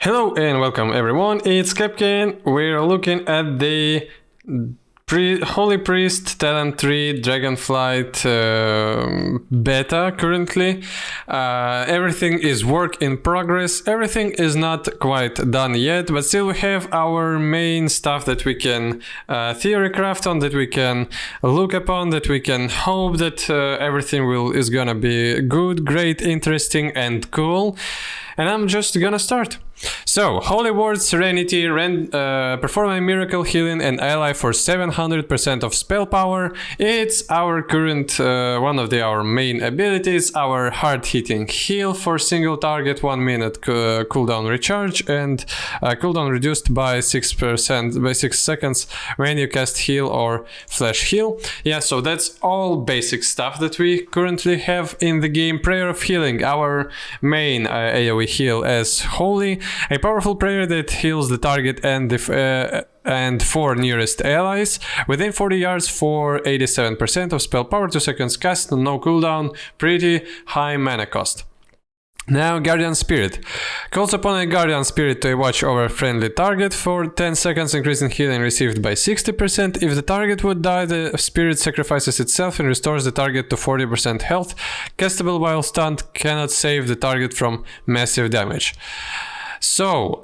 Hello and welcome everyone, it's Capcan. We're looking at the Holy Priest Talent 3 Dragonflight beta currently. Everything is work in progress, everything is not quite done yet, but still we have our main stuff that we can theory craft on, that we can look upon, that we can hope that everything is gonna be good, great, interesting and cool. And I'm just gonna start. So, Holy Word, Serenity, perform a miracle healing and ally for 700% of spell power. It's our current, one of our main abilities, our hard-hitting heal for single target, 1 minute cooldown recharge, and cooldown reduced by 6%, by 6 seconds when you cast heal or flash heal. Yeah, so that's all basic stuff that we currently have in the game. Prayer of Healing, our main AoE heal as Holy. A powerful prayer that heals the target and 4 nearest allies within 40 yards for 87% of spell power, 2 seconds cast, no cooldown, pretty high mana cost. Now, Guardian Spirit. Calls upon a Guardian Spirit to watch over a friendly target for 10 seconds, increasing healing received by 60%. If the target would die, the spirit sacrifices itself and restores the target to 40% health. Castable while stunned, cannot save the target from massive damage. So,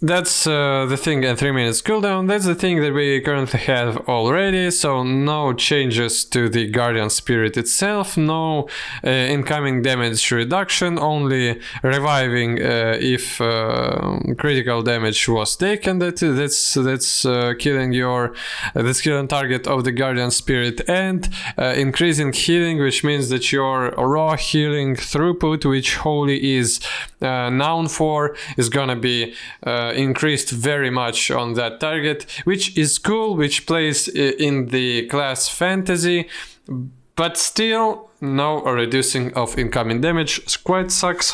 that's the thing at 3 minutes cooldown. That's the thing that we currently have already, so no changes to the Guardian Spirit itself, no incoming damage reduction, only reviving if critical damage was taken. That's killing killing target of the Guardian Spirit, and increasing healing, which means that your raw healing throughput, which Holy is known for, is gonna be increased very much on that target, which is cool, which plays in the class fantasy, but still no reducing of incoming damage. Quite sucks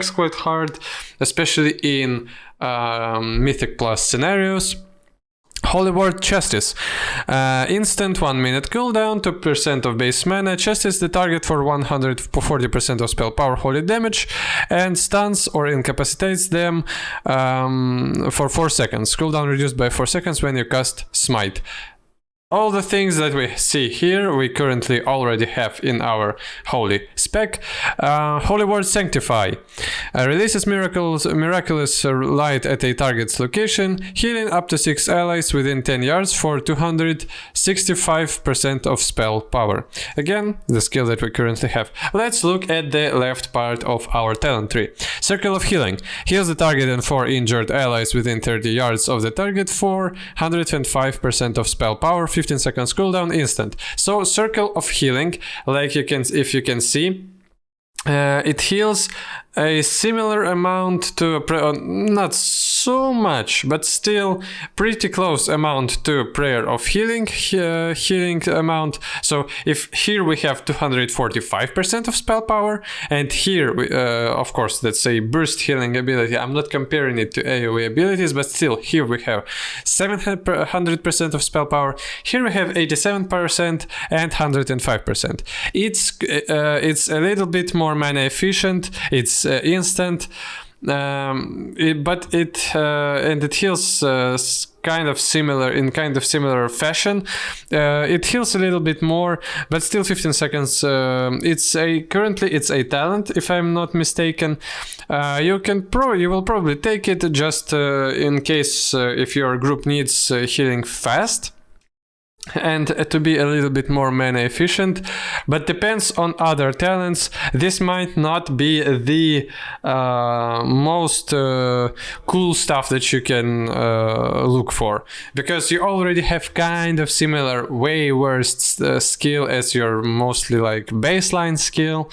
quite hard, especially in Mythic Plus scenarios. Holy Word, Justice. Instant 1 minute cooldown, 2% of base mana. Justice the target for 140% of spell power holy damage and stuns or incapacitates them for 4 seconds. Cooldown reduced by 4 seconds when you cast Smite. All the things that we see here, we currently already have in our Holy spec. Holy Word, Sanctify. Releases miraculous light at a target's location, healing up to 6 allies within 10 yards for 265% of spell power. Again, the skill that we currently have. Let's look at the left part of our talent tree. Circle of Healing. Heals the target and 4 injured allies within 30 yards of the target for 105% of spell power, 15 seconds cooldown, instant. So Circle of Healing, like if you can see, it heals a similar amount to not so much, but still pretty close amount to Prayer of Healing healing amount. So if here we have 245% of spell power, and here we, of course that's a burst healing ability. I'm not comparing it to AoE abilities, but still here we have 700% of spell power. Here we have 87% and 105%. It's a little bit more mana efficient. It's instant, but it heals kind of similar fashion. It heals a little bit more, but still 15 seconds. Currently it's a talent, if I'm not mistaken. You will probably take it just in case if your group needs healing fast and to be a little bit more mana efficient, but depends on other talents. This might not be the most cool stuff that you can look for, because you already have kind of similar, way worse skill as your mostly like baseline skill.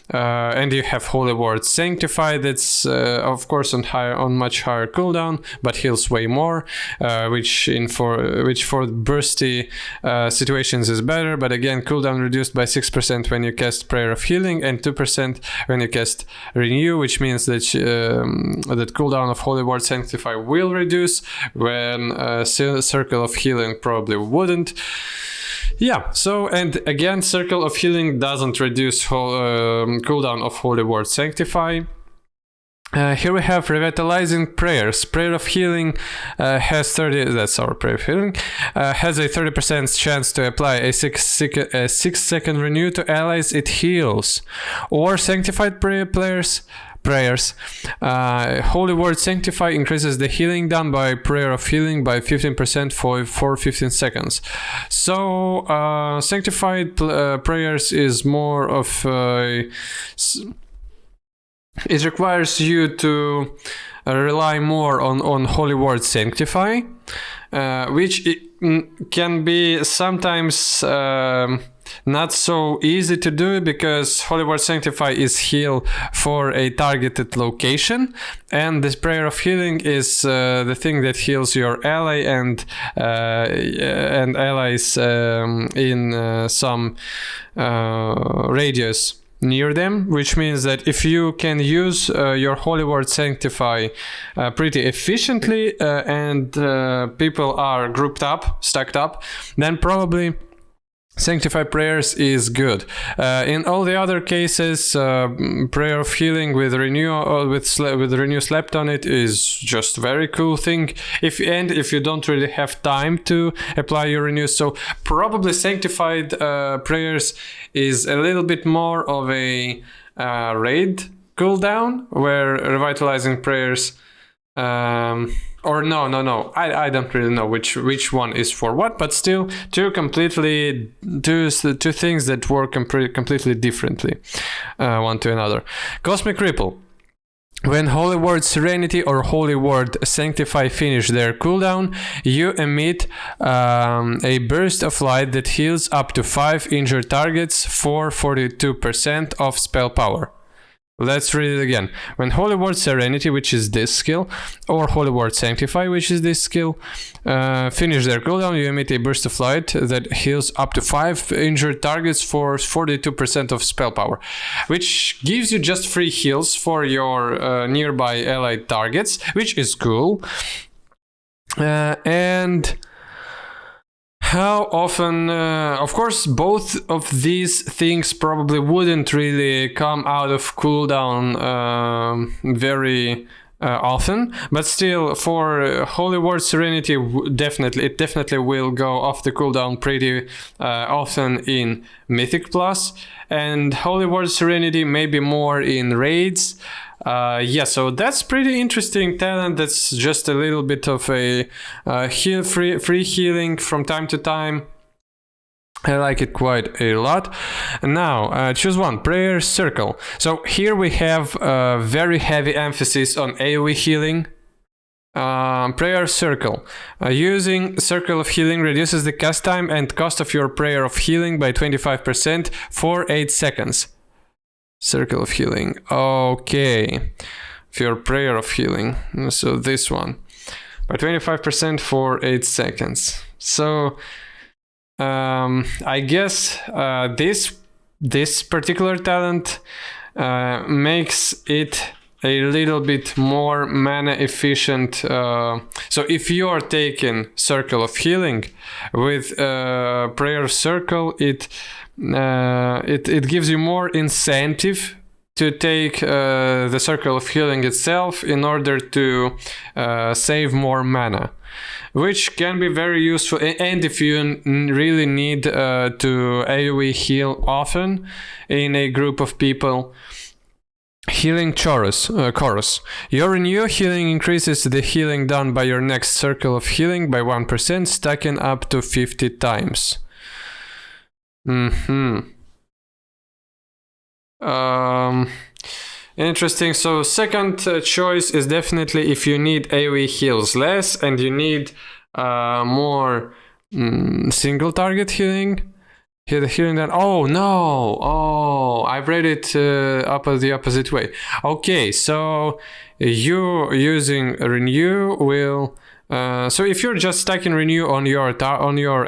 And you have Holy Word, Sanctify, that's of course on much higher cooldown, but heals way more, which for bursty situations is better. But again, cooldown reduced by 6% when you cast Prayer of Healing and 2% when you cast Renew, which means that that cooldown of Holy Word, Sanctify will reduce when Circle of Healing probably wouldn't. Yeah, so, and again, Circle of Healing doesn't reduce cooldown of Holy Word, Sanctify. Here we have Revitalizing Prayers. Prayer of Healing has 30. That's our Prayer of Healing. Has a 30% chance to apply a 6-second renew to allies it heals. Or Sanctified Prayers. Holy Word Sanctify increases the healing done by Prayer of Healing by 15% for 15 seconds. So Sanctified Prayers is more of a... It requires you to rely more on Holy Word Sanctify, which can be sometimes not so easy to do, because Holy Word Sanctify is heal for a targeted location, and this Prayer of Healing is the thing that heals your ally and allies in some radius near them, which means that if you can use your Holy Word Sanctify pretty efficiently and people are stacked up, then probably Sanctified Prayers is good. In all the other cases, Prayer of Healing with renew with renew slept on it is just very cool thing. If you don't really have time to apply your renew, so probably Sanctified Prayers is a little bit more of a raid cooldown, where Revitalizing Prayers. Or no. I don't really know which one is for what, but still two things that work completely differently one to another. Cosmic Ripple. When Holy Word Serenity or Holy Word Sanctify finish their cooldown, you emit a burst of light that heals up to 5 injured targets for 42% of spell power. Let's read it again. When Holy Word Serenity, which is this skill, or Holy Word Sanctify, which is this skill, finish their cooldown, you emit a burst of light that heals up to 5 injured targets for 42% of spell power, which gives you just free heals for your nearby allied targets, which is cool. And how often, of course, both of these things probably wouldn't really come out of cooldown very often, but still, for Holy Word Serenity, it definitely will go off the cooldown pretty often in Mythic Plus, and Holy Word Serenity maybe more in raids. So that's pretty interesting talent. That's just a little bit of a free healing from time to time. I like it quite a lot. Now, choose one. Prayer Circle. So here we have very heavy emphasis on Aoe Healing. Prayer Circle. Using Circle of Healing reduces the cast time and cost of your Prayer of Healing by 25% for 8 seconds. Circle of Healing. Okay. For your Prayer of Healing. So this one. By 25% for 8 seconds. So I guess this particular talent makes it a little bit more mana efficient. So if you are taking Circle of Healing with Prayer Circle, it gives you more incentive to take the Circle of Healing itself in order to save more mana, which can be very useful. And if you really need to AoE heal often in a group of people, Healing Chorus. Your renew healing increases the healing done by your next Circle of Healing by 1%, stacking up to 50 times. Interesting. So second choice is definitely if you need AoE heals less and you need more single target healing. Healing that. Oh no! Oh, I read it the opposite way. Okay, so you using renew will. So if you're just stacking renew on your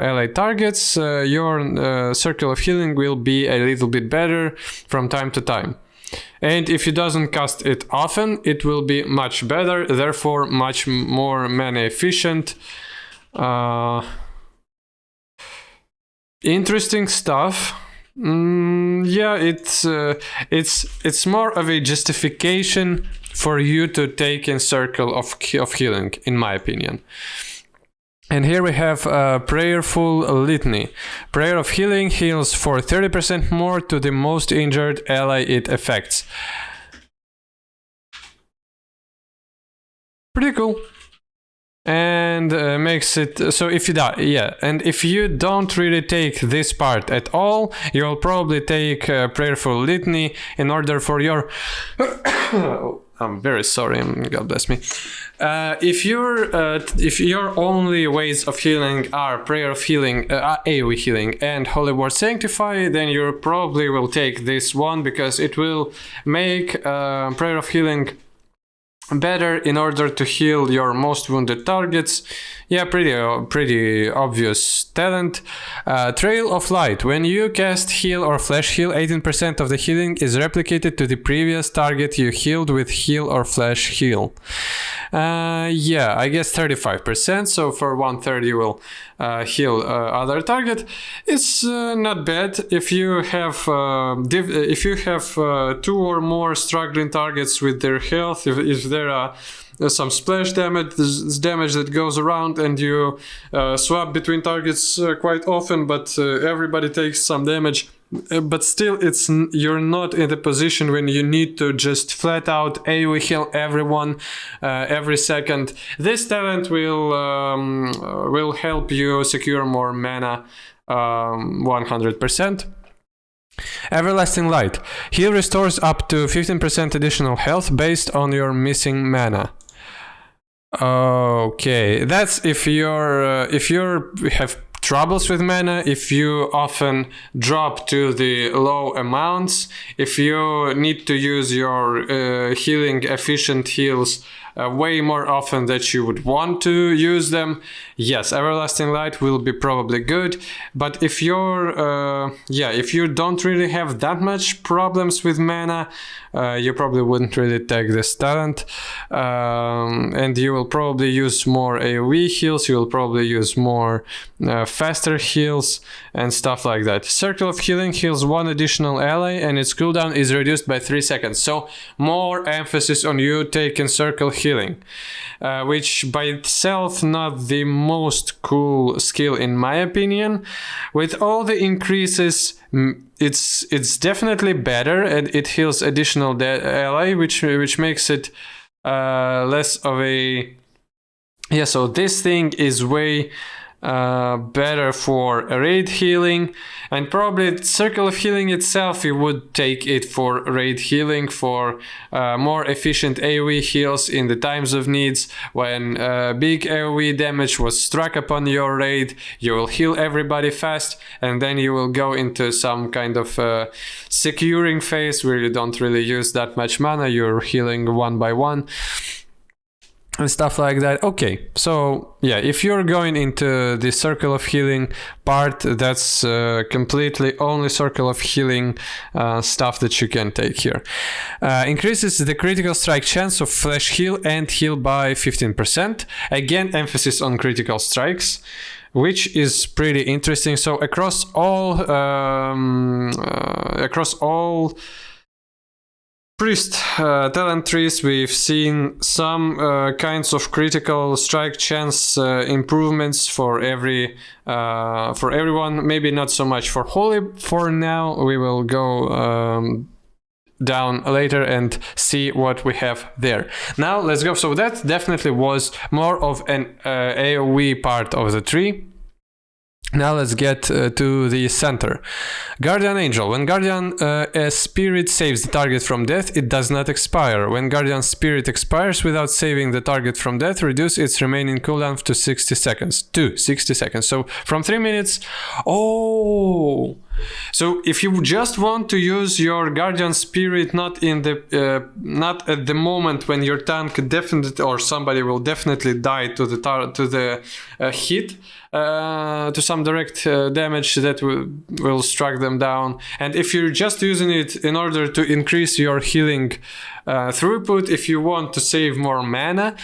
allied targets, your Circle of Healing will be a little bit better from time to time. And if you doesn't cast it often, it will be much better, therefore much more mana efficient. Interesting stuff. yeah, it's more of a justification for you to take in Circle of Healing, in my opinion. And here we have Prayerful Litany. Prayer of Healing heals for 30% more to the most injured ally it affects. Pretty cool. And makes it so if you die, yeah, and if you don't really take this part at all, you'll probably take Prayerful Litany in order for your I'm very sorry, God bless me. If your only ways of healing are Prayer of Healing, Aoe Healing, and Holy Word Sanctify, then you probably will take this one because it will make Prayer of Healing better in order to heal your most wounded targets. Yeah, pretty obvious talent. Trail of Light. When you cast Heal or Flash Heal, 18% of the healing is replicated to the previous target you healed with Heal or Flash Heal. Yeah, I guess 35%, so for 1/3 you will heal other target. It's not bad if you have two or more struggling targets with their health. If there are some splash damage, damage that goes around, and you swap between targets quite often, but everybody takes some damage. But still, you're not in the position when you need to just flat out AoE heal everyone every second. This talent will help you secure more mana 100%. Everlasting Light. Heal restores up to 15% additional health based on your missing mana. Okay, that's if you have troubles with mana, if you often drop to the low amounts, if you need to use your healing efficient heals way more often that you would want to use them, yes, Everlasting Light will be probably good. But if if you don't really have that much problems with mana, you probably wouldn't really take this talent, and you will probably use more AoE heals, you will probably use more faster heals and stuff like that. Circle of Healing heals one additional ally and its cooldown is reduced by 3 seconds, so more emphasis on you taking Circle Healing, which by itself not the most cool skill in my opinion. With all the increases, it's definitely better, and it heals additional ally, which makes it less of a so this thing is way better for raid healing, and probably Circle of Healing itself, you would take it for raid healing, for more efficient AoE heals in the times of needs. When big AoE damage was struck upon your raid, you will heal everybody fast, and then you will go into some kind of securing phase where you don't really use that much mana, you're healing one by one and stuff like that. Okay, so yeah, if you're going into the Circle of Healing part, that's completely only Circle of Healing stuff that you can take here. Increases the critical strike chance of Flash Heal and Heal by 15%. Again, emphasis on critical strikes, which is pretty interesting. So across all priest talent trees, we've seen some kinds of critical strike chance improvements for everyone. Maybe not so much for Holy for now. We will go down later and see what we have there. Now let's go. So that definitely was more of an AoE part of the tree. Now let's get to the center. Guardian Angel. When Guardian Spirit saves the target from death, it does not expire. When Guardian Spirit expires without saving the target from death, reduce its remaining cooldown to 60 seconds. So from 3 minutes. Oh! So if you just want to use your Guardian Spirit not at the moment when your tank definitely or somebody will definitely die to the hit, to some direct damage that will strike them down, and if you're just using it in order to increase your healing throughput, if you want to save more mana,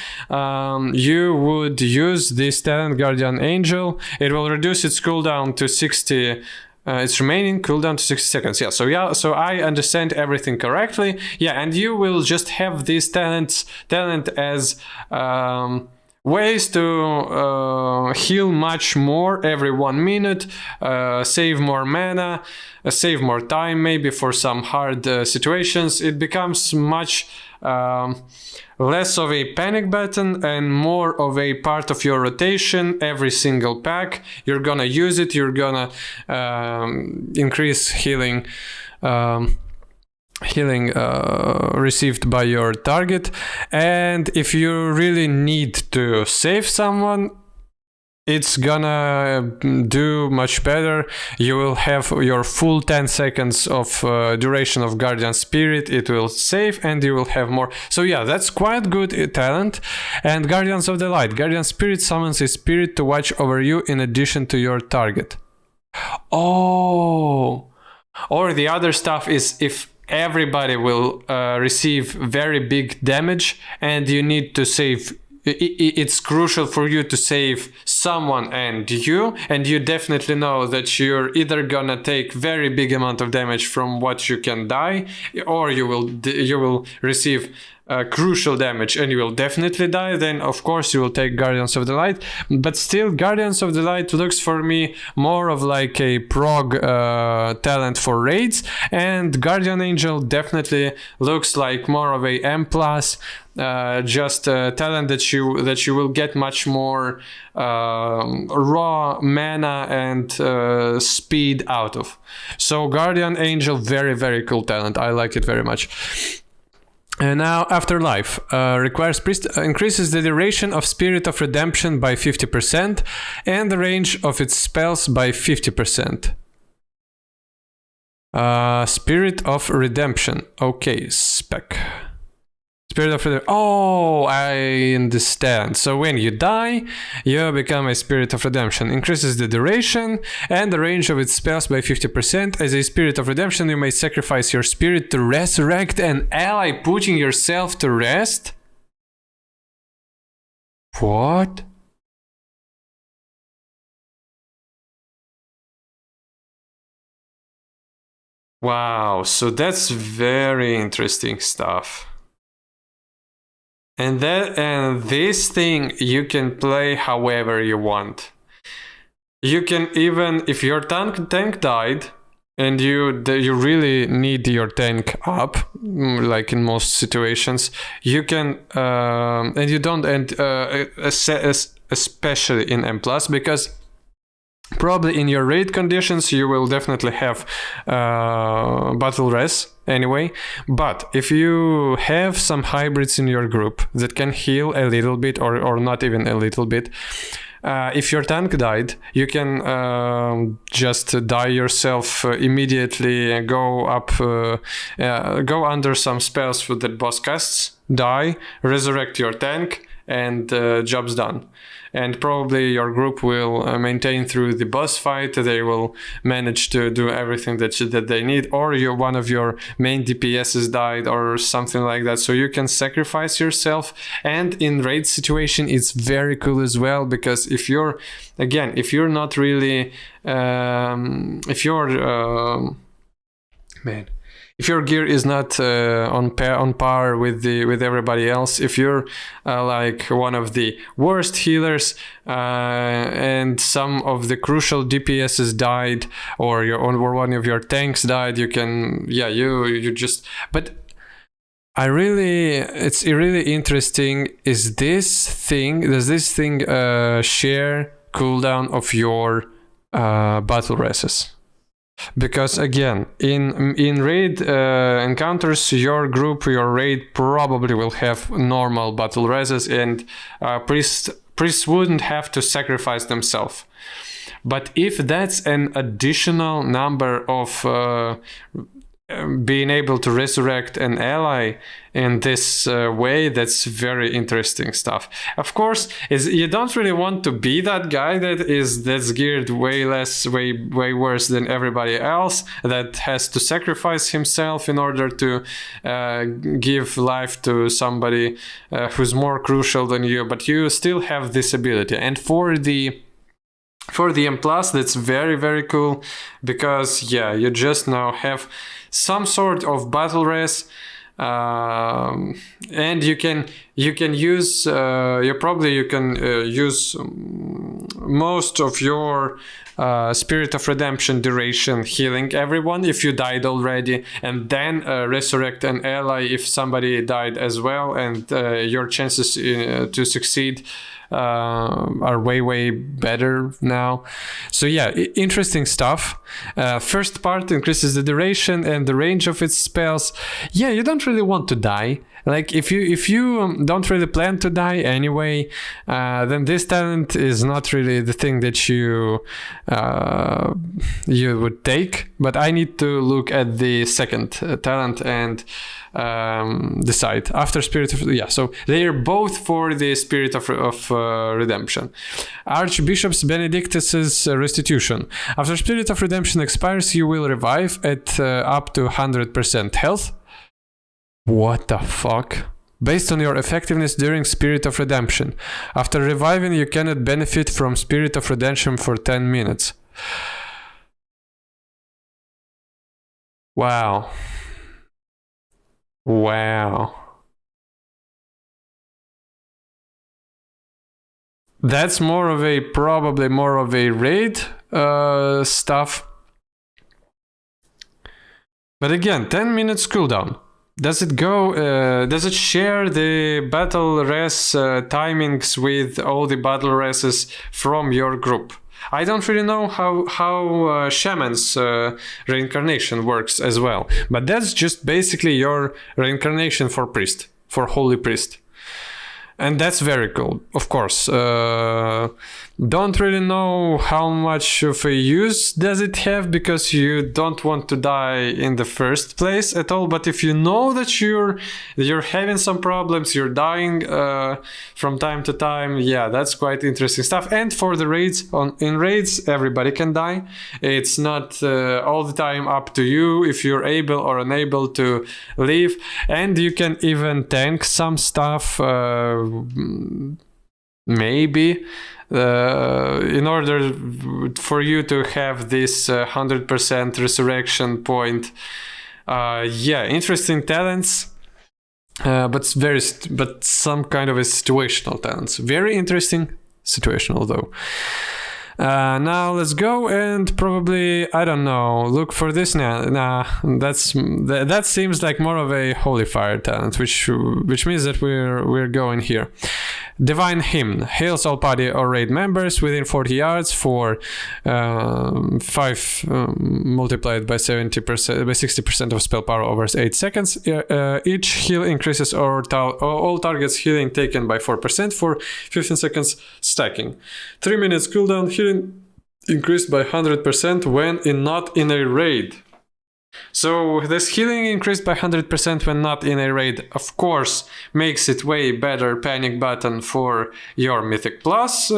you would use this talent, Guardian Angel. It will reduce its cooldown to 60 its remaining cooldown to 60 seconds. So I understand everything correctly. Yeah, and you will just have this talent as ways to heal much more every 1 minute, save more mana, save more time maybe for some hard situations. It becomes much less of a panic button and more of a part of your rotation. Every single pack, you're gonna use it, you're gonna increase healing received by your target. And if you really need to save someone, it's gonna do much better. You will have your full 10 seconds of duration of Guardian Spirit. It will save and you will have more. So yeah, that's quite good talent. And Guardians of the Light. Guardian Spirit summons a spirit to watch over you in addition to your target. Oh! Or the other stuff is if everybody will receive very big damage and you need to save. It's crucial for you to save someone and you definitely know that you're either gonna take very big amount of damage from what you can die, or you will receive crucial damage and you will definitely die. Then of course you will take Guardians of the Light. But still, Guardians of the Light looks for me more of like a prog talent for raids, and Guardian Angel definitely looks like more of a M+, just a talent that you will get much more raw mana and speed out of. So Guardian Angel, very, very cool talent. I like it very much. And now Afterlife requires priest, increases the duration of Spirit of Redemption by 50% and the range of its spells by 50%. Spirit of Redemption. Okay, spec. Spirit of Redemption. Oh, I understand. So when you die, you become a Spirit of Redemption. Increases the duration and the range of its spells by 50%. As a Spirit of Redemption, you may sacrifice your spirit to resurrect an ally, putting yourself to rest. What? Wow, so that's very interesting stuff. And this thing you can play however you want. You can even, if your tank died and you really need your tank up, like in most situations, you can and you don't, and especially in M+, because probably in your raid conditions you will definitely have battle res anyway. But if you have some hybrids in your group that can heal a little bit, or not even a little bit, if your tank died, you can just die yourself immediately, go up, go under some spells that boss casts, die, resurrect your tank, and job's done. And probably your group will maintain through the boss fight. They will manage to do everything that they need, or one of your main DPSs died or something like that. So you can sacrifice yourself. And in raid situation, it's very cool as well, because if you're not really, if your gear is not on par with everybody else, if you're like one of the worst healers and some of the crucial DPSs died, or one of your tanks died, you can you just. But it's really interesting. Does this thing share cooldown of your battle reses? Because again, in raid encounters, your group, your raid probably will have normal battle reses, and priests wouldn't have to sacrifice themselves. But if that's an additional number of being able to resurrect an ally in this way, that's very interesting stuff. Of course, you don't really want to be that guy that's geared way worse than everybody else, that has to sacrifice himself in order to give life to somebody who's more crucial than you, but you still have this ability. And for For the M+, that's very, very cool, because yeah, you just now have some sort of battle res, and you can use use most of your Spirit of Redemption duration healing everyone if you died already, and then resurrect an ally if somebody died as well, and your chances to succeed are way better now. So yeah, interesting stuff. First part increases the duration and the range of its spells. Yeah, you don't really want to die. Like if you don't really plan to die anyway, then this talent is not really the thing that you would take. But I need to look at the second talent and decide after Spirit of So they are both for the Spirit of Redemption. Archbishop's Benedictus's Restitution. After Spirit of Redemption expires, you will revive at up to 100% health. What the fuck? Based on your effectiveness during Spirit of Redemption. After reviving, you cannot benefit from Spirit of Redemption for 10 minutes. Wow. That's probably more of a raid stuff. But again, 10 minutes cooldown. Does it share the battle res timings with all the battle reses from your group? I don't really know how Shaman's reincarnation works as well, but that's just basically your reincarnation for priest, for holy priest. And that's very cool, of course. Don't really know how much of a use does it have, because you don't want to die in the first place at all. But if you know that you're having some problems, you're dying from time to time, yeah, that's quite interesting stuff. And for the raids, in raids, everybody can die. It's not all the time up to you if you're able or unable to leave. And you can even tank some stuff, maybe, in order for you to have this 100% resurrection point. Yeah, interesting talents, but some kind of a situational talents. Very interesting situational though. Now let's go and probably, I don't know, look for this now. That seems like more of a holy fire talent, which means that we're going here. Divine Hymn heals all party or raid members within 40 yards for 5 multiplied by 60% of spell power over 8 seconds. Each heal increases all targets healing taken by 4% for 15 seconds stacking. 3 minutes cooldown, healing increased by 100% when not in a raid. So this healing increased by 100% when not in a raid, of course, makes it way better panic button for your Mythic Plus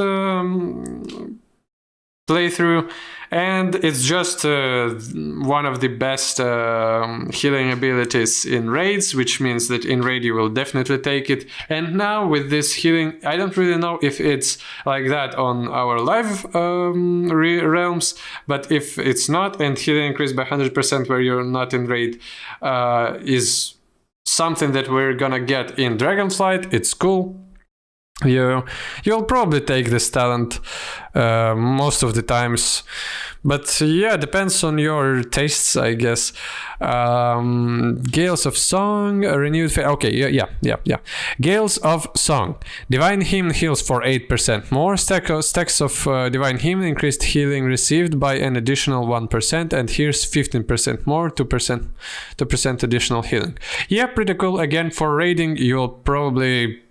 playthrough, and it's just one of the best healing abilities in raids, which means that in raid you will definitely take it. And now with this healing, I don't really know if it's like that on our live realms, but if it's not, and healing increased by 100% where you're not in raid is something that we're gonna get in Dragonflight, it's cool. You'll probably take this talent most of the times, but yeah, depends on your tastes, I guess. Gales of Song, renewed okay, yeah. Gales of Song. Divine Hymn heals for 8% more. Stacks of Divine Hymn increased healing received by an additional 1%, and here's 15% more, 2% additional healing. Yeah, pretty cool. Again, for raiding, you'll probably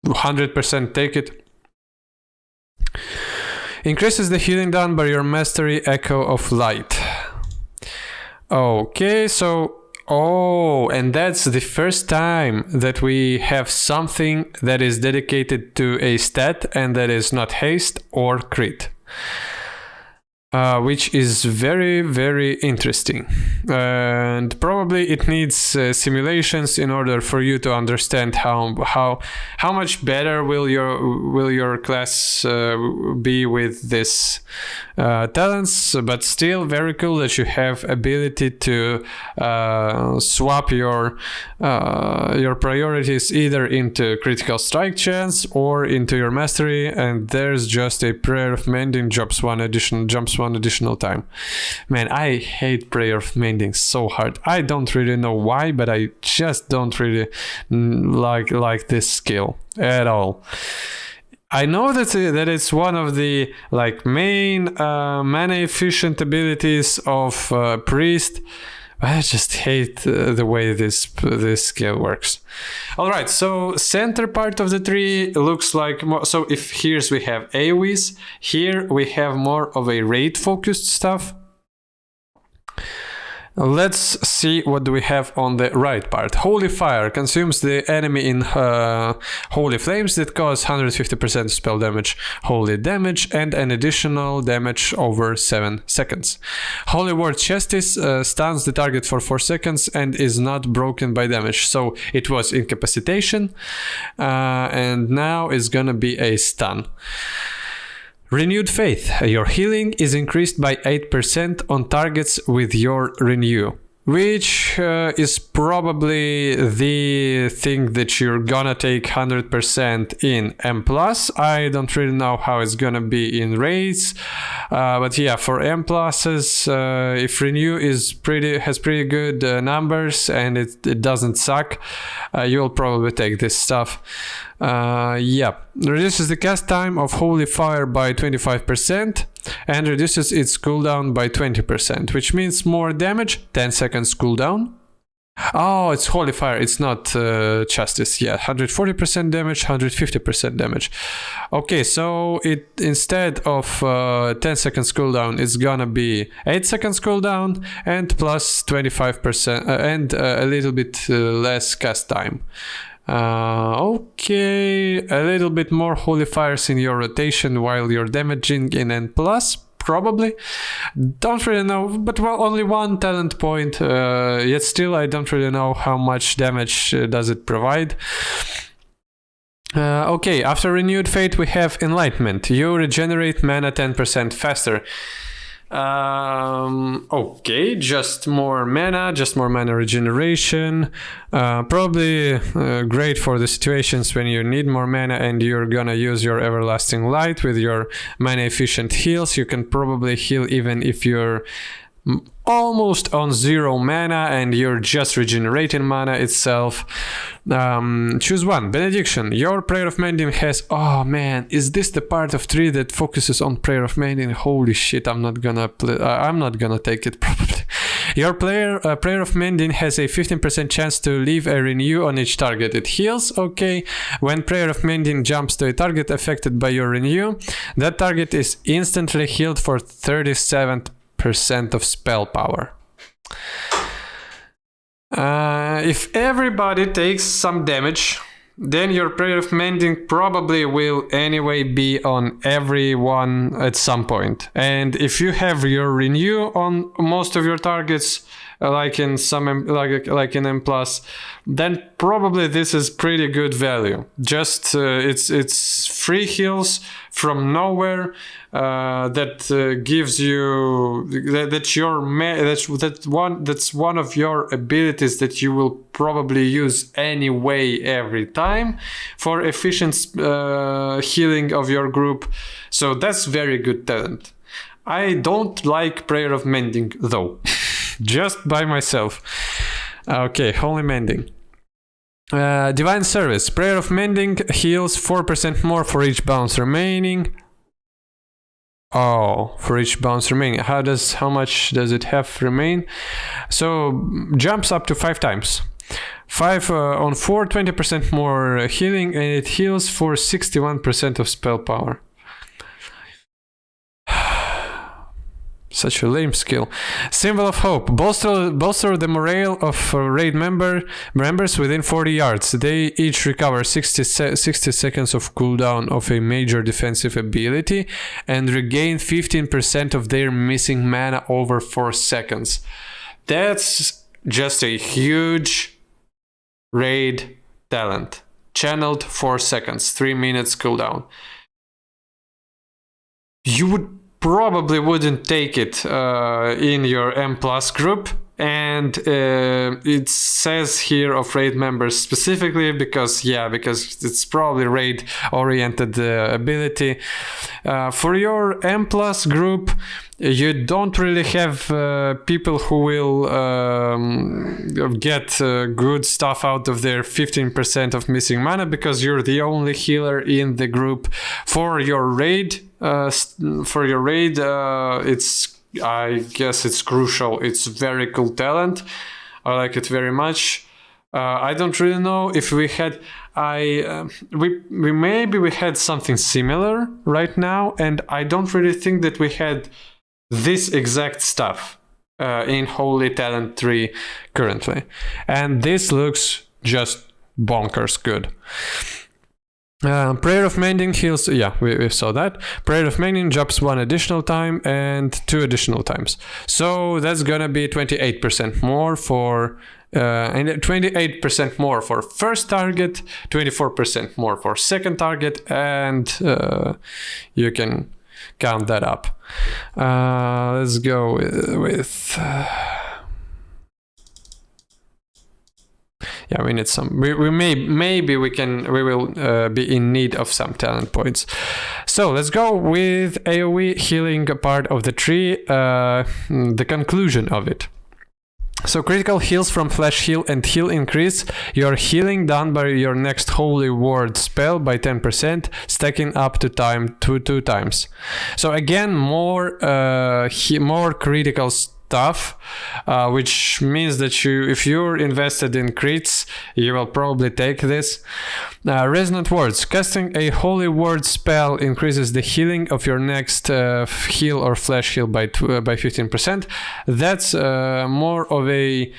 100% take it. Increases the healing done by your mastery Echo of Light. Okay, so and that's the first time that we have something that is dedicated to a stat and that is not haste or crit. which is very, very interesting. And probably it needs simulations in order for you to understand how much better will your class be with this talents. But still very cool that you have ability to swap your priorities either into critical strike chance or into your mastery, and there's just a Prayer of Mending jumps one additional time. Man, I hate Prayer of Mending so hard. I don't really know why, but I just don't really like this skill at all. I know that it's one of the main mana efficient abilities of Priest. I just hate the way this skill works. All right, so center part of the tree looks like more. So if here we have AoEs, here we have more of a raid focused stuff. Let's see what do we have on the right part. Holy Fire consumes the enemy in holy flames that cause 150% spell damage, holy damage, and an additional damage over 7 seconds. Holy Word Justice stuns the target for 4 seconds and is not broken by damage. So it was incapacitation, and now it's gonna be a stun. Renewed Faith. Your healing is increased by 8% on targets with your Renew, which is probably the thing that you're gonna take 100% in M+. I don't really know how it's gonna be in raids, but yeah, for M+, if Renew has pretty good numbers and it doesn't suck, you'll probably take this stuff. Yeah, reduces the cast time of Holy Fire by 25% and reduces its cooldown by 20%, which means more damage, 10 seconds cooldown. Oh, it's Holy Fire, it's not Justice. Yeah, 140% damage, 150% damage. Okay, so it instead of 10 seconds cooldown, it's gonna be 8 seconds cooldown and plus 25% and a little bit less cast time. Okay, a little bit more Holy Fires in your rotation while you're damaging in N+, probably. Don't really know, but well, only one talent point, yet still I don't really know how much damage does it provide. Okay, after Renewed Fate we have Enlightenment. You regenerate mana 10% faster. Okay, just more mana regeneration. Probably great for the situations when you need more mana and you're gonna use your Everlasting Light with your mana efficient heals. You can probably heal even if you're almost on 0 mana and you're just regenerating mana itself. Choose one. Benediction. Your Prayer of Mending has... Oh man, is this the part of tree that focuses on Prayer of Mending? Holy shit, I'm not gonna take it probably. Your Prayer of Mending has a 15% chance to leave a renew on each target. It heals, okay. When Prayer of Mending jumps to a target affected by your renew, that target is instantly healed for 37% of spell power. If everybody takes some damage, then your Prayer of Mending probably will anyway be on everyone at some point. And if you have your renew on most of your targets, like in some like in M+, then probably this is pretty good value. Just it's free heals from nowhere that gives you that's one of your abilities that you will probably use anyway every time for efficient healing of your group. So that's very good talent. I don't like Prayer of Mending though. Just by myself. Okay, Holy Mending. Divine Service. Prayer of Mending heals 4% more for each bounce remaining. Oh, for each bounce remaining. How much does it have remain? So jumps up to 5 times. 5 on 4, 20% more healing, and it heals for 61% of spell power. Such a lame skill. Symbol of Hope. Bolster the morale of raid members within 40 yards. They each recover 60 seconds of cooldown of a major defensive ability and regain 15% of their missing mana over 4 seconds. That's just a huge raid talent. Channeled 4 seconds, 3 minutes cooldown. You probably wouldn't take it in your M+ group, and it says here of raid members specifically because it's probably raid oriented ability. For your M+ group, you don't really have people who will get good stuff out of their 15% of missing mana, because you're the only healer in the group. For your raid, I guess it's crucial. It's very cool talent. I like it very much. I don't really know if we had we had something similar right now, and I don't really think that we had this exact stuff in Holy Talent 3 currently. And this looks just bonkers good. Prayer of Mending heals, we saw that. Prayer of Mending drops 1 additional time and 2 additional times. So that's gonna be 28% more for and 28% more for first target, 24% more for second target, and you can count that up. Let's go with we need some. We will be in need of some talent points. So let's go with AoE Healing part of the tree, the conclusion of it. So critical heals from Flash Heal and Heal increase your healing done by your next Holy Word spell by 10%, stacking up to 2 times. So again, more critical stuff, which means that if you're invested in crits, you will probably take this. Resonant Words. Casting a Holy Word spell increases the healing of your next heal or flash heal by 15%. That's more of a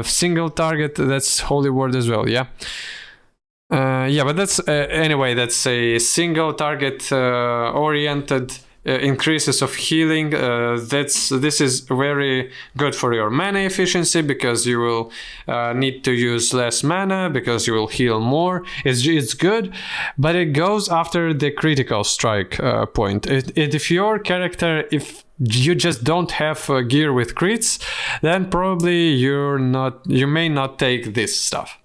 single target. That's Holy Word as well, yeah? But that's anyway, that's a single target oriented increases of healing. This is very good for your mana efficiency, because you will need to use less mana because you will heal more. It's good, but it goes after the critical strike point. If your character, if you just don't have gear with crits, then probably you may not take this stuff.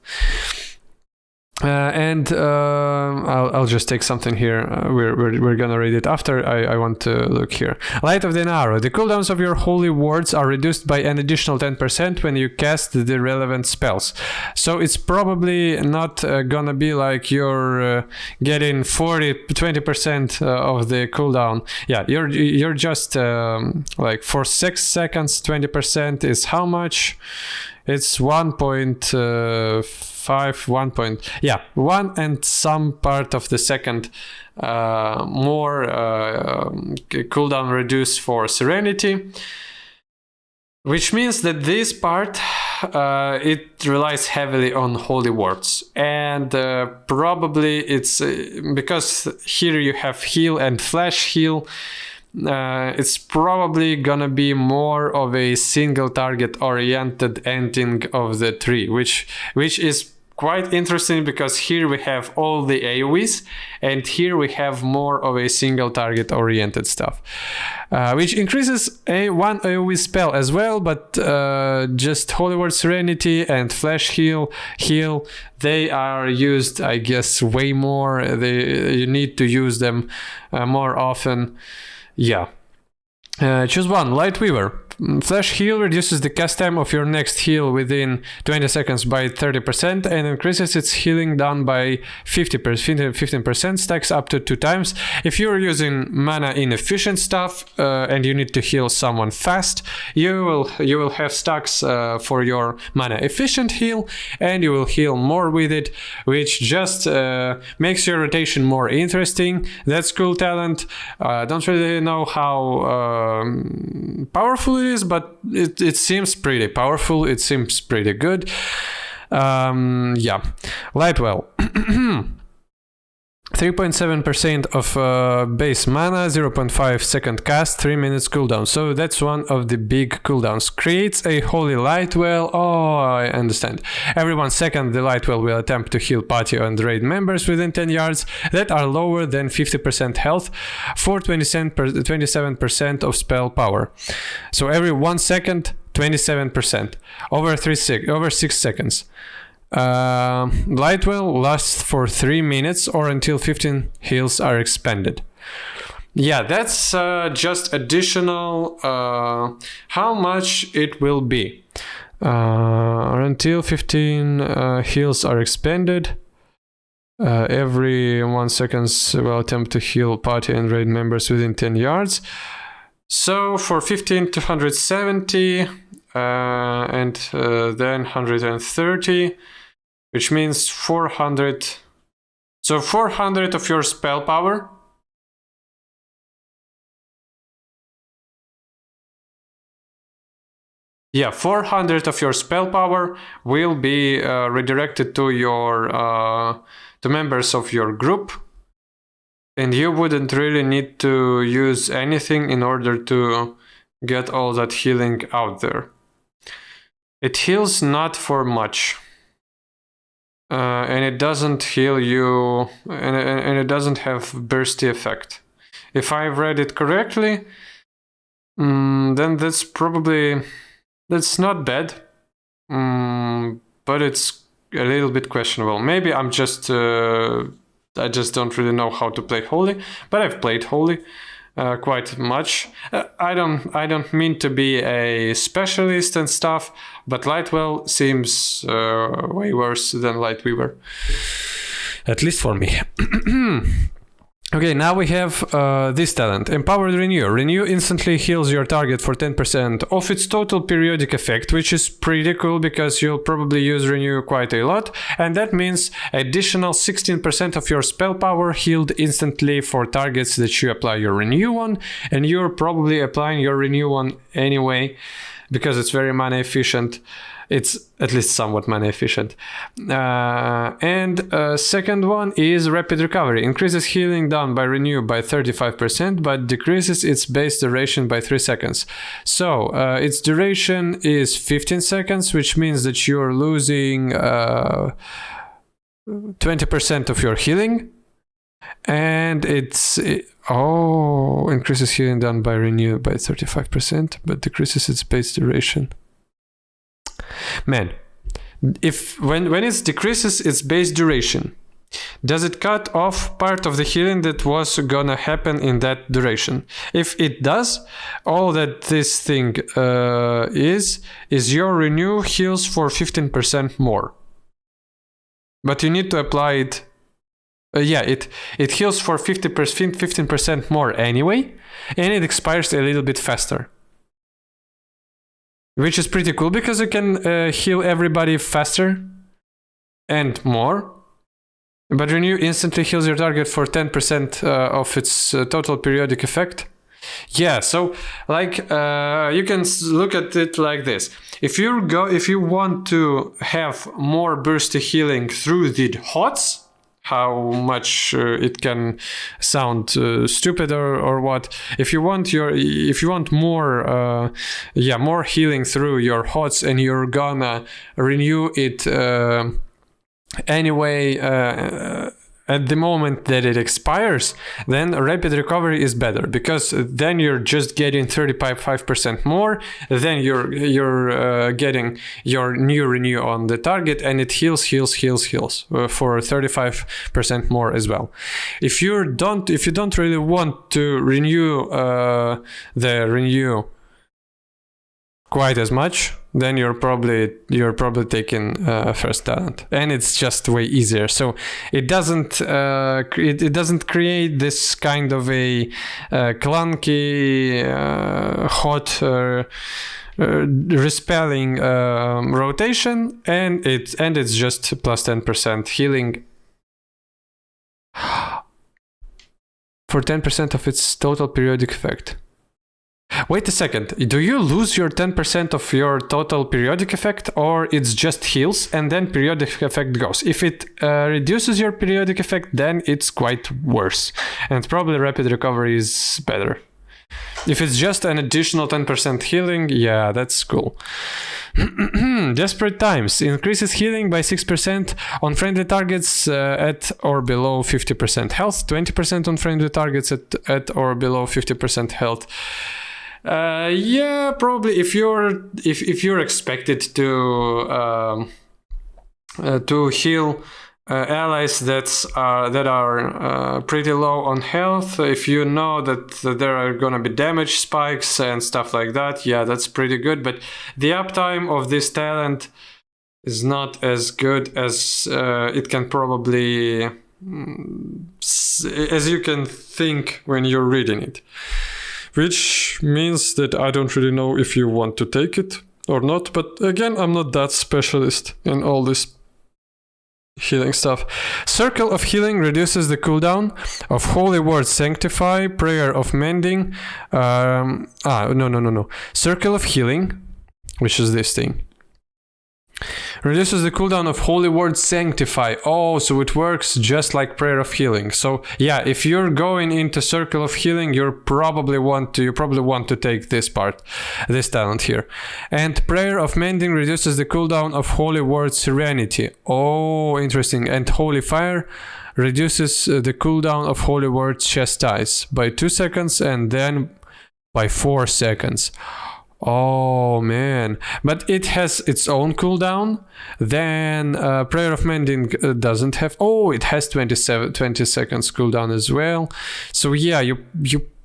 I'll just take something here. We're gonna read it after. I want to look here. Light of the Narrow. The cooldowns of your holy words are reduced by an additional 10% when you cast the relevant spells. So it's probably not gonna be like you're getting 20% of the cooldown. Yeah, you're just like for 6 seconds, 20% is how much? It's 1 and some part of the second more cooldown reduced for Serenity, which means that this part it relies heavily on holy words, and probably it's because here you have heal and flash heal. It's probably gonna be more of a single target oriented ending of the tree, which is quite interesting, because here we have all the AoEs, and here we have more of a single target oriented stuff, which increases one AoE spell as well, but just Holy Word Serenity and Flash Heal, they are used, I guess, way more. You need to use them more often. Yeah. Choose one. Light Weaver. Flash heal reduces the cast time of your next heal within 20 seconds by 30% and increases its healing down by 15%, stacks up to 2 times. If you're using mana inefficient stuff and you need to heal someone fast, you will have stacks for your mana efficient heal, and you will heal more with it, which just makes your rotation more interesting. That's cool talent. Don't really know how powerful it is, but it seems pretty powerful. It seems pretty good. Yeah, Lightwell. 3.7% of base mana, 0.5 second cast, 3 minutes cooldown. So that's one of the big cooldowns. Creates a holy Lightwell. Oh, I understand. Every 1 second, the Lightwell will attempt to heal party and raid members within 10 yards that are lower than 50% health for 27% of spell power. So every 1 second, 27%. Over 6 seconds. Lightwell lasts for 3 minutes or until 15 heals are expended. Yeah, that's just additional. How much it will be? Until 15 heals are expended. Every 1 second will attempt to heal party and raid members within 10 yards. So for 15 to 170 and then 130. Which means 400. So 400 of your spell power. Yeah, 400 of your spell power will be redirected to your to members of your group, and you wouldn't really need to use anything in order to get all that healing out there. It heals not for much. And it doesn't heal you, and it doesn't have bursty effect. If I've read it correctly, then that's not bad, but it's a little bit questionable. Maybe I just don't really know how to play Holy, but I've played Holy quite much. I don't mean to be a specialist and stuff, but Lightwell seems way worse than Lightweaver, at least for me. Okay, now we have this talent, Empowered Renew. Renew instantly heals your target for 10% of its total periodic effect, which is pretty cool because you'll probably use Renew quite a lot, and that means additional 16% of your spell power healed instantly for targets that you apply your Renew on, and you're probably applying your Renew on anyway because it's very mana efficient. It's at least somewhat mana efficient. And second one is Rapid Recovery. Increases healing down by Renew by 35%, but decreases its base duration by 3 seconds. So its duration is 15 seconds, which means that you're losing 20% of your healing. And increases healing down by Renew by 35%, but decreases its base duration. Man, when it decreases its base duration, does it cut off part of the healing that was gonna happen in that duration? If it does, all that this thing is your Renew heals for 15% more. But you need to apply it. It heals for 15% more anyway, and it expires a little bit faster. Which is pretty cool because you can heal everybody faster and more. But Renew instantly heals your target for 10% of its total periodic effect. Yeah, so like you can look at it like this. If you want to have more bursty healing through the HOTS, how much it can sound stupid or what. If you want more more healing through your HOTS, and you're gonna renew it anyway at the moment that it expires, then Rapid Recovery is better, because then you're just getting 35% more, then you're getting your new Renew on the target, and it heals for 35% more as well. If you don't really want to renew the Renew quite as much, then you're probably taking first talent, and it's just way easier. So it doesn't it doesn't create this kind of a clunky hot respelling rotation, and it's just plus 10% healing for 10% of its total periodic effect. Wait a second, do you lose your 10% of your total periodic effect, or it's just heals and then periodic effect goes? If it reduces your periodic effect, then it's quite worse, and probably rapid recovery is better. If it's just an additional 10% healing, yeah, that's cool. Desperate Times increases healing by 6% on friendly targets at or below 50% health, 20% on friendly targets at or below 50% health. Yeah, probably if you're expected to heal allies that are pretty low on health, if you know that there are gonna be damage spikes and stuff like that, yeah, that's pretty good. But the uptime of this talent is not as good as it can probably as you can think when you're reading it. Which means that I don't really know if you want to take it or not. But again, I'm not that specialist in all this healing stuff. Circle of Healing reduces the cooldown of Holy Word Sanctify, Prayer of Mending. No. Circle of Healing, which is this thing, reduces the cooldown of Holy Word Sanctify. Oh, so it works just like Prayer of Healing. So yeah, if you're going into Circle of Healing, you probably want to take this talent here. And Prayer of Mending reduces the cooldown of Holy Word Serenity. Oh, interesting. And Holy Fire reduces the cooldown of Holy Word Chastise by 2 seconds and then by 4 seconds. Oh man, but it has its own cooldown. Then Prayer of Mending doesn't have. Oh, it has 20 seconds cooldown as well. So yeah,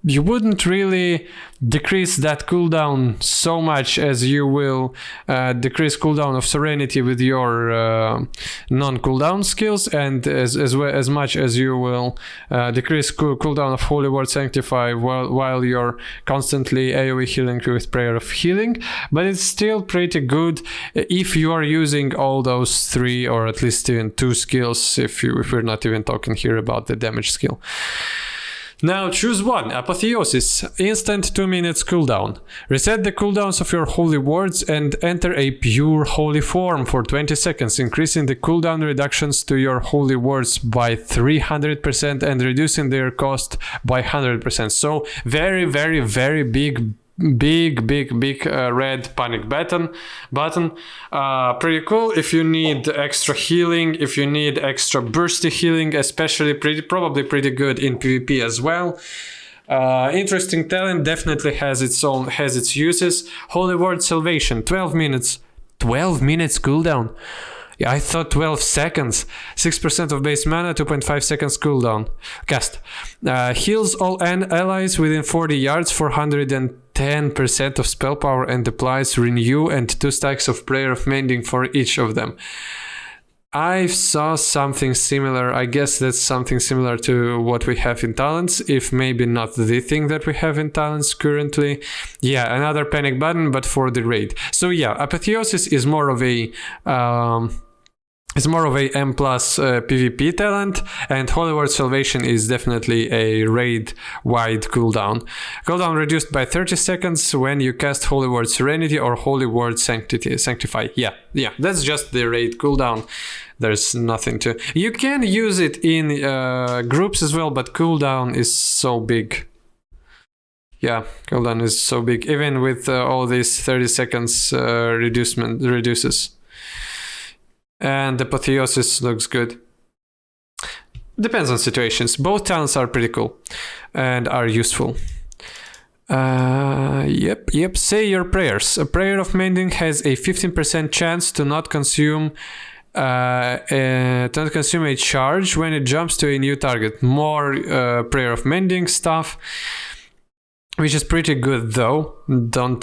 you wouldn't really decrease that cooldown so much as you will decrease cooldown of Serenity with your non-cooldown skills, and as much as you will decrease cooldown of Holy Word Sanctify while you're constantly Aoe healing with Prayer of Healing. But it's still pretty good if you are using all those 3 or at least even 2 skills, if we're not even talking here about the damage skill. Now choose one. Apotheosis. Instant 2 minutes cooldown. Reset the cooldowns of your holy words and enter a pure holy form for 20 seconds, increasing the cooldown reductions to your holy words by 300% and reducing their cost by 100%. So very, very, very big red panic button. Pretty cool if you need extra healing, if you need extra bursty healing, especially probably pretty good in PvP as well. Interesting talent, definitely has its uses. Holy Word Salvation, 12 minutes cooldown. Yeah, I thought 12 seconds. 6% of base mana, 2.5 seconds cooldown. Cast. Heals all allies within 40 yards for 110% of spell power and applies Renew and 2 stacks of Prayer of Mending for each of them. I saw something similar. I guess that's something similar to what we have in talents, if maybe not the thing that we have in talents currently. Yeah, another panic button, but for the raid. So yeah, Apotheosis is more of a M plus PvP talent, and Holy Word Salvation is definitely a raid-wide cooldown. Cooldown reduced by 30 seconds when you cast Holy Word Serenity or Holy Word Sanctify. Yeah, that's just the raid cooldown. There's nothing to... You can use it in groups as well, but cooldown is so big. Yeah, cooldown is so big. Even with all these 30 seconds reduces. And Apotheosis looks good. Depends on situations. Both talents are pretty cool and are useful. Yep. Say your prayers. A Prayer of Mending has a 15% chance to not consume a charge when it jumps to a new target. More Prayer of Mending stuff. which is pretty good though. Don't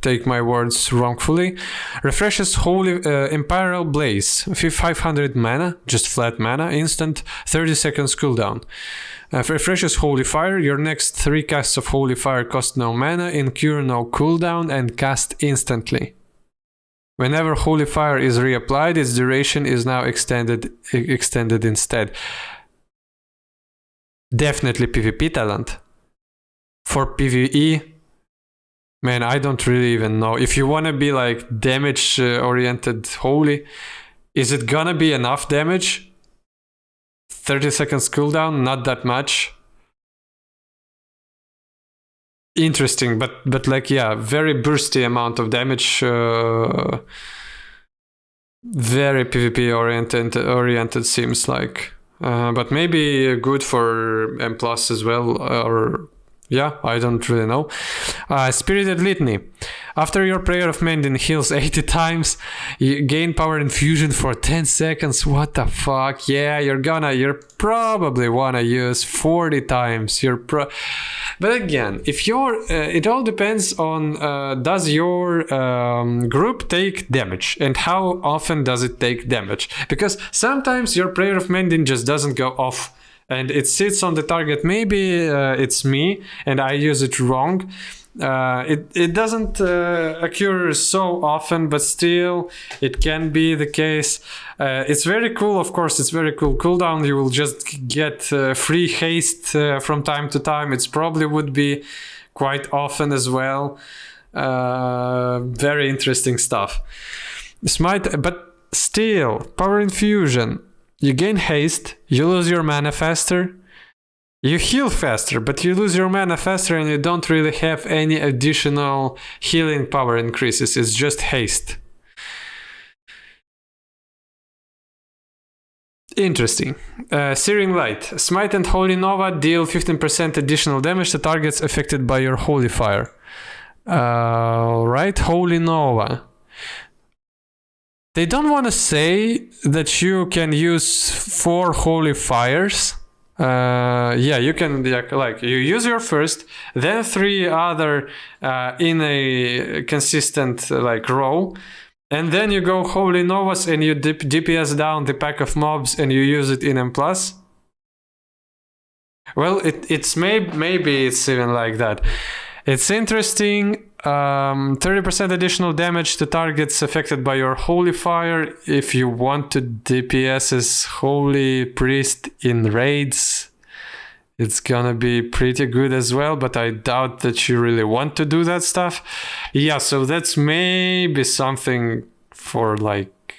take my words wrongfully. Refreshes Holy Imperial Blaze, 500 mana, just flat mana, instant, 30 seconds cooldown. Refreshes Holy Fire, your next 3 casts of Holy Fire cost no mana, incur no cooldown, and cast instantly. Whenever Holy Fire is reapplied, its duration is now extended instead. Definitely PvP talent. For PvE, man, I don't really even know. If you want to be like damage oriented holy, is it gonna be enough damage? 30 seconds cooldown, not that much. Interesting, but like, yeah, very bursty amount of damage. Very PvP oriented seems like. But maybe good for M+ as well, or yeah, I don't really know. Spirited Litany. After your prayer of Mending heals 80 times, you gain power infusion for 10 seconds. What the fuck? Yeah, you're probably wanna use 40 times. But again, if it all depends on does your group take damage and how often does it take damage? Because sometimes your prayer of Mending just doesn't go off and it sits on the target. Maybe it's me and I use it wrong. It doesn't occur so often, but still it can be the case. It's very cool, of course, it's very cool. Cooldown, you will just get free haste from time to time. It probably would be quite often as well. Very interesting stuff. Smite, but still, power infusion. You gain haste, you lose your mana faster. You heal faster, but you lose your mana faster and you don't really have any additional healing power increases. It's just haste. Interesting. Searing Light. Smite and Holy Nova deal 15% additional damage to targets affected by your Holy Fire. Right? Holy Nova. They don't want to say that you can use 4 Holy Fires. Yeah, you can, like, you use your first, then 3 other in a consistent like row, and then you go Holy Novas and you DPS down the pack of mobs and you use it in M+. Well, it's maybe it's even like that. It's interesting. 30% additional damage to targets affected by your Holy Fire if you want to DPS as Holy Priest in raids. It's gonna be pretty good as well, but I doubt that you really want to do that stuff. Yeah, so that's maybe something for like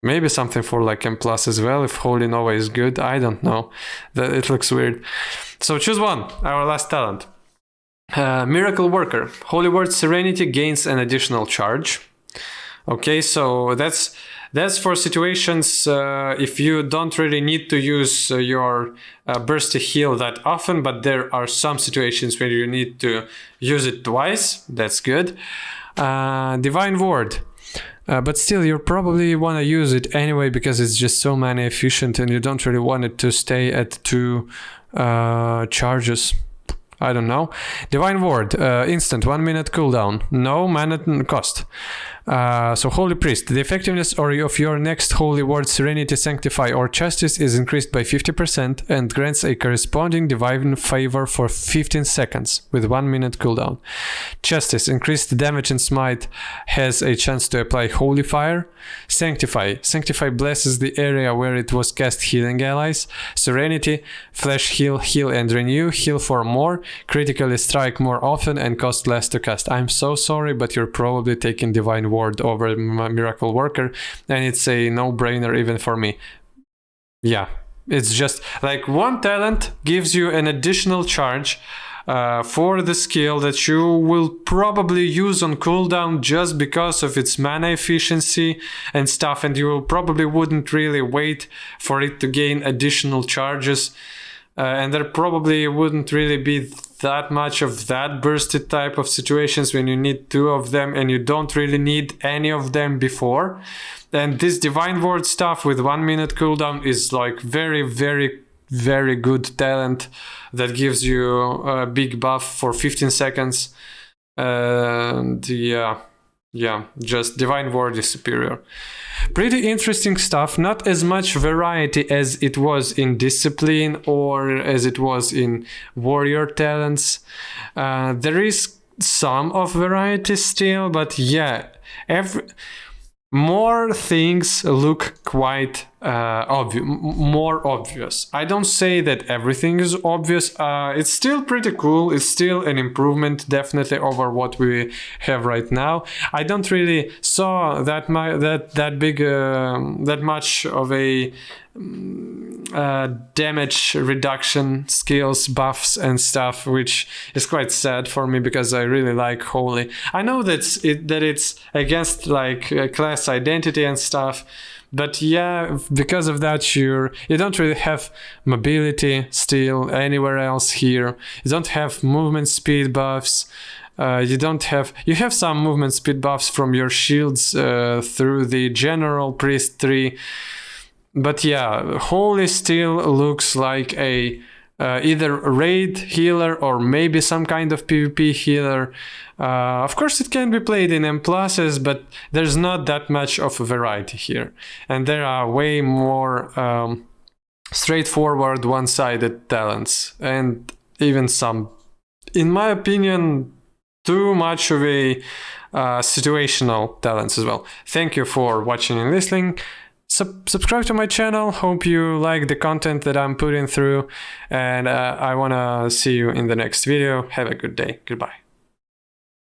M+ as well, if Holy Nova is good. I don't know. It looks weird. So choose one, our last talent. Miracle Worker. Holy Word Serenity gains an additional charge. Okay, so that's for situations if you don't really need to use your bursty heal that often, but there are some situations where you need to use it twice. That's good. Divine Ward. But still, you probably want to use it anyway because it's just so mana efficient and you don't really want it to stay at 2 charges. I don't know. Divine Ward, instant, 1 minute cooldown, no mana cost. So Holy Priest, the effectiveness of your next Holy Word, Serenity, Sanctify, or Justice is increased by 50% and grants a corresponding divine favor for 15 seconds with 1 minute cooldown. Justice, increased damage and smite, has a chance to apply Holy Fire. Sanctify, Sanctify blesses the area where it was cast, healing allies. Serenity, flash heal and renew, heal for more, critically strike more often and cost less to cast. I'm so sorry, but you're probably taking Divine Ward over Miracle Worker, and it's a no-brainer even for me. Yeah, it's just like one talent gives you an additional charge for the skill that you will probably use on cooldown just because of its mana efficiency and stuff, and you probably wouldn't really wait for it to gain additional charges. And there probably wouldn't really be that much of that bursted type of situations when you need 2 of them and you don't really need any of them before. And this Divine Ward stuff with 1 minute cooldown is like very, very very good talent that gives you a big buff for 15 seconds. And yeah, just Divine Ward is superior. Pretty interesting stuff. Not as much variety as it was in Discipline or as it was in Warrior talents. There is some of variety still, but yeah, more things look quite more obvious. I don't say that everything is obvious. It's still pretty cool. It's still an improvement, definitely, over what we have right now. I don't really saw that much of a damage reduction skills, buffs and stuff, which is quite sad for me because I really like Holy. I know that it's against like class identity and stuff, but yeah, because of that you don't really have mobility still anywhere else here. You don't have movement speed buffs. You have some movement speed buffs from your shields through the General Priest 3. But yeah, Holy still looks like a either raid healer or maybe some kind of PvP healer. Of course, it can be played in M+, but there's not that much of a variety here. And there are way more straightforward, one-sided talents. And even some, in my opinion, too much of a situational talents as well. Thank you for watching and listening. Subscribe to my channel. Hope you like the content that I'm putting through, and I want to see you in the next video. Have a good day. Goodbye.